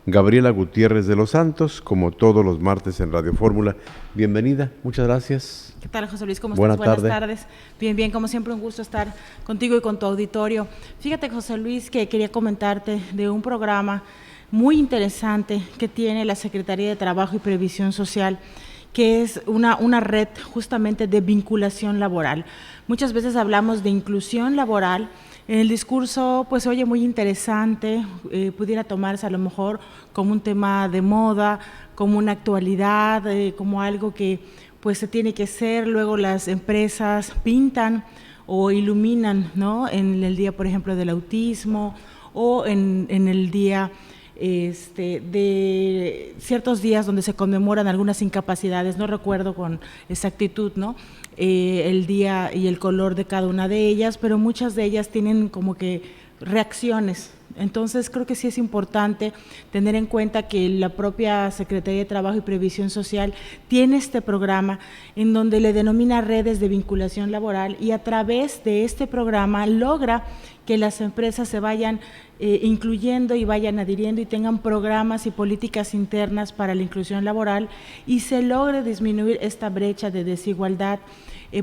Gabriela Gutiérrez de los Santos, como todos los martes en Radio Fórmula. Bienvenida, muchas gracias. ¿Qué tal, José Luis? ¿Cómo estás? Buenas tardes. Bien, como siempre, un gusto estar contigo y con tu auditorio. Fíjate, José Luis, que quería comentarte de un programa muy interesante que tiene la Secretaría de Trabajo y Previsión Social, que es una red justamente de vinculación laboral. Muchas veces hablamos de inclusión laboral. En el discurso pues se oye muy interesante, pudiera tomarse a lo mejor como un tema de moda, como una actualidad, como algo que pues se tiene que hacer. Luego las empresas pintan o iluminan, ¿no?, en el día, por ejemplo, del autismo, o en el día de ciertos días donde se conmemoran algunas incapacidades. No recuerdo con exactitud, ¿no?, el día y el color de cada una de ellas, pero muchas de ellas tienen como que reacciones. Entonces creo que sí es importante tener en cuenta que la propia Secretaría de Trabajo y Previsión Social tiene este programa en donde le denomina redes de vinculación laboral, y a través de este programa logra que las empresas se vayan incluyendo y vayan adhiriendo y tengan programas y políticas internas para la inclusión laboral, y se logre disminuir esta brecha de desigualdad.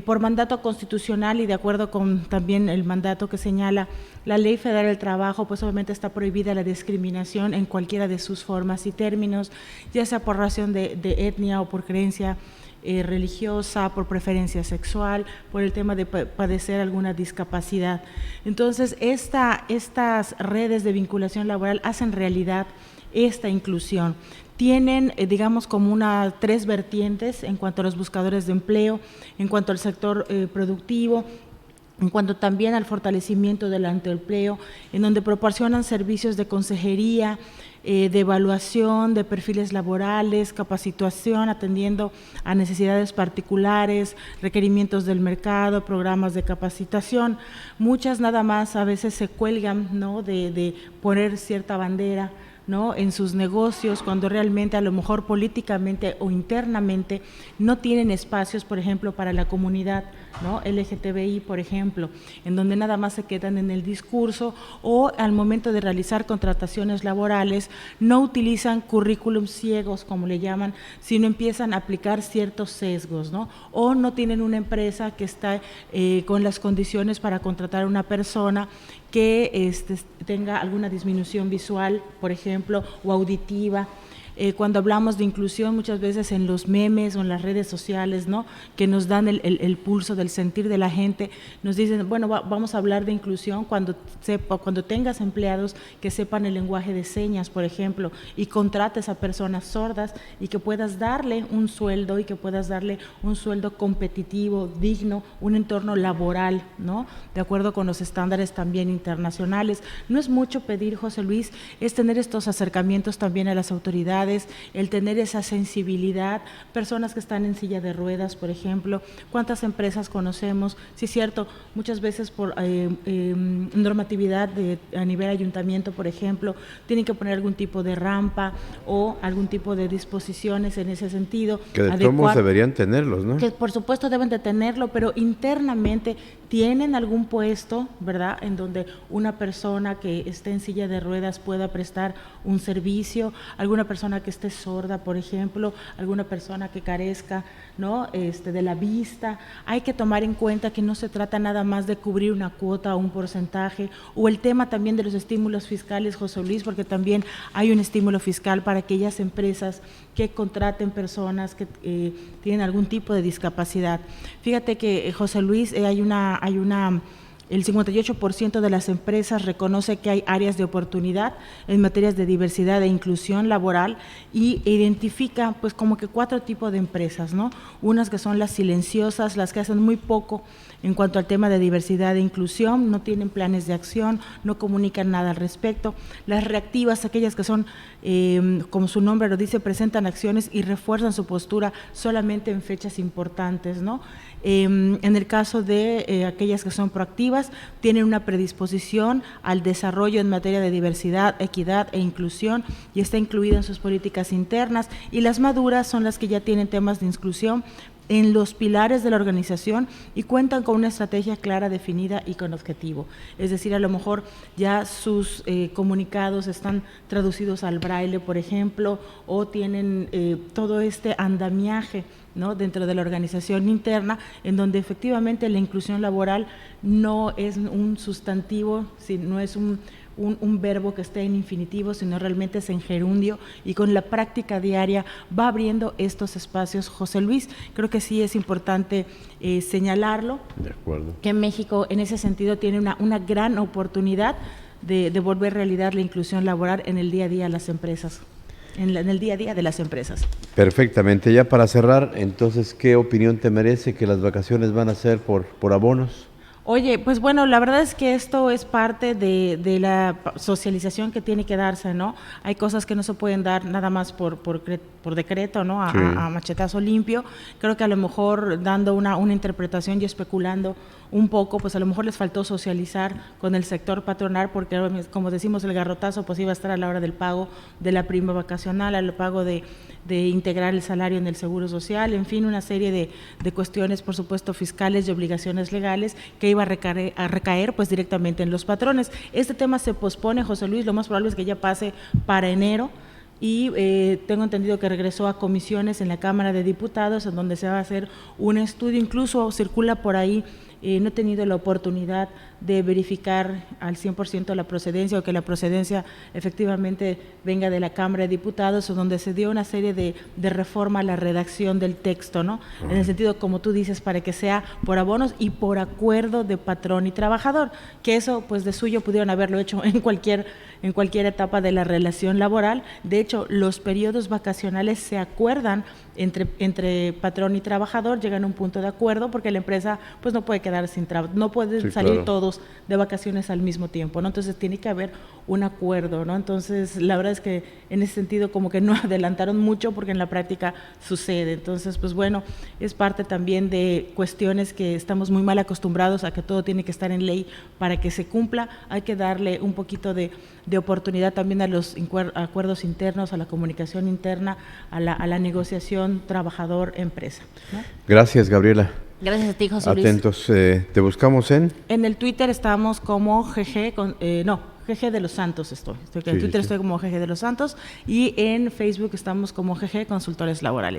Por mandato constitucional y de acuerdo con también el mandato que señala la Ley Federal del Trabajo, pues obviamente está prohibida la discriminación en cualquiera de sus formas y términos, ya sea por razón de etnia o por creencia religiosa, por preferencia sexual, por el tema de padecer alguna discapacidad. Entonces, estas redes de vinculación laboral hacen realidad esta inclusión. Tienen, digamos, como tres vertientes en cuanto a los buscadores de empleo, en cuanto al sector productivo, en cuanto también al fortalecimiento del autoempleo, en donde proporcionan servicios de consejería, de evaluación de perfiles laborales, capacitación, atendiendo a necesidades particulares, requerimientos del mercado, programas de capacitación. Muchas nada más a veces se cuelgan, ¿no?, de poner cierta bandera, ¿no?, en sus negocios, cuando realmente a lo mejor políticamente o internamente no tienen espacios, por ejemplo, para la comunidad, ¿no?, LGTBI, por ejemplo, en donde nada más se quedan en el discurso, o al momento de realizar contrataciones laborales no utilizan currículums ciegos, como le llaman, sino empiezan a aplicar ciertos sesgos, ¿no?, o no tienen una empresa que está con las condiciones para contratar a una persona que tenga alguna disminución visual, por ejemplo, o auditiva. Cuando hablamos de inclusión, muchas veces en los memes o en las redes sociales, ¿no?, que nos dan el pulso del sentir de la gente, nos dicen, bueno, vamos a hablar de inclusión cuando tengas empleados que sepan el lenguaje de señas, por ejemplo, y contrates a personas sordas, y que puedas darle un sueldo, y que puedas darle un sueldo competitivo, digno, un entorno laboral, ¿no?, de acuerdo con los estándares también internacionales. No es mucho pedir, José Luis, es tener estos acercamientos también a las autoridades, el tener esa sensibilidad. Personas que están en silla de ruedas, por ejemplo, ¿cuántas empresas conocemos? Sí, es cierto, muchas veces por normatividad a nivel ayuntamiento, por ejemplo, tienen que poner algún tipo de rampa o algún tipo de disposiciones en ese sentido. Que de todos modos deberían tenerlos, ¿no? Que por supuesto deben de tenerlo, pero internamente tienen algún puesto, ¿verdad?, en donde una persona que esté en silla de ruedas pueda prestar un servicio, alguna persona que esté sorda, por ejemplo, alguna persona que carezca, ¿no?, de la vista. Hay que tomar en cuenta que no se trata nada más de cubrir una cuota o un porcentaje, o el tema también de los estímulos fiscales, José Luis, porque también hay un estímulo fiscal para aquellas empresas que contraten personas que tienen algún tipo de discapacidad. Fíjate que, José Luis, el 58% de las empresas reconoce que hay áreas de oportunidad en materias de diversidad e inclusión laboral, y identifica pues como que 4 tipos de empresas, ¿no? Unas que son las silenciosas, las que hacen muy poco en cuanto al tema de diversidad e inclusión, no tienen planes de acción, no comunican nada al respecto. Las reactivas, aquellas que son, como su nombre lo dice, presentan acciones y refuerzan su postura solamente en fechas importantes, ¿no? En el caso de aquellas que son proactivas, tienen una predisposición al desarrollo en materia de diversidad, equidad e inclusión, y está incluida en sus políticas internas. Y las maduras son las que ya tienen temas de inclusión, en los pilares de la organización y cuentan con una estrategia clara, definida y con objetivo. Es decir, a lo mejor ya sus comunicados están traducidos al braille, por ejemplo, o tienen todo este andamiaje, ¿no?, dentro de la organización interna, en donde efectivamente la inclusión laboral no es un sustantivo, no es un verbo que esté en infinitivo, sino realmente es en gerundio, y con la práctica diaria va abriendo estos espacios. José Luis, creo que sí es importante señalarlo. De acuerdo. Que México en ese sentido tiene una gran oportunidad de volver realidad la inclusión laboral en el día a día de las empresas. En el día a día de las empresas. Perfectamente. Ya para cerrar, entonces, ¿qué opinión te merece que las vacaciones van a ser por abonos? Oye, pues bueno, la verdad es que esto es parte de la socialización que tiene que darse, ¿no? Hay cosas que no se pueden dar nada más por decreto, ¿no? Sí. A machetazo limpio. Creo que a lo mejor dando una interpretación y especulando un poco, pues a lo mejor les faltó socializar con el sector patronal, porque como decimos, el garrotazo pues iba a estar a la hora del pago de la prima vacacional, al pago de integrar el salario en el seguro social, en fin, una serie de cuestiones, por supuesto, fiscales y obligaciones legales que iba a recaer pues directamente en los patrones. Este tema se pospone, José Luis, lo más probable es que ya pase para enero, y tengo entendido que regresó a comisiones en la Cámara de Diputados, en donde se va a hacer un estudio, incluso circula por ahí, no he tenido la oportunidad de verificar al 100% la procedencia, o que la procedencia efectivamente venga de la Cámara de Diputados, o donde se dio una serie de reforma a la redacción del texto, ¿no? En el sentido, como tú dices, para que sea por abonos y por acuerdo de patrón y trabajador, que eso pues de suyo pudieron haberlo hecho en cualquier etapa de la relación laboral. De hecho, los periodos vacacionales se acuerdan entre patrón y trabajador, llegan a un punto de acuerdo, porque la empresa pues no puede quedar sin trabajo, no pueden salir claro, todos de vacaciones al mismo tiempo, ¿no? Entonces tiene que haber un acuerdo, ¿no? Entonces la verdad es que en ese sentido como que no adelantaron mucho, porque en la práctica sucede. Entonces pues bueno, es parte también de cuestiones que estamos muy mal acostumbrados a que todo tiene que estar en ley para que se cumpla. Hay que darle un poquito de oportunidad también a los acuerdos internos, a la comunicación interna, a la negociación trabajador-empresa, ¿no? Gracias, Gabriela. Gracias a ti, José Luis. Atentos, te buscamos en el Twitter estamos como GG de los Santos en Twitter estoy como GG de los Santos, y en Facebook estamos como GG Consultores Laborales.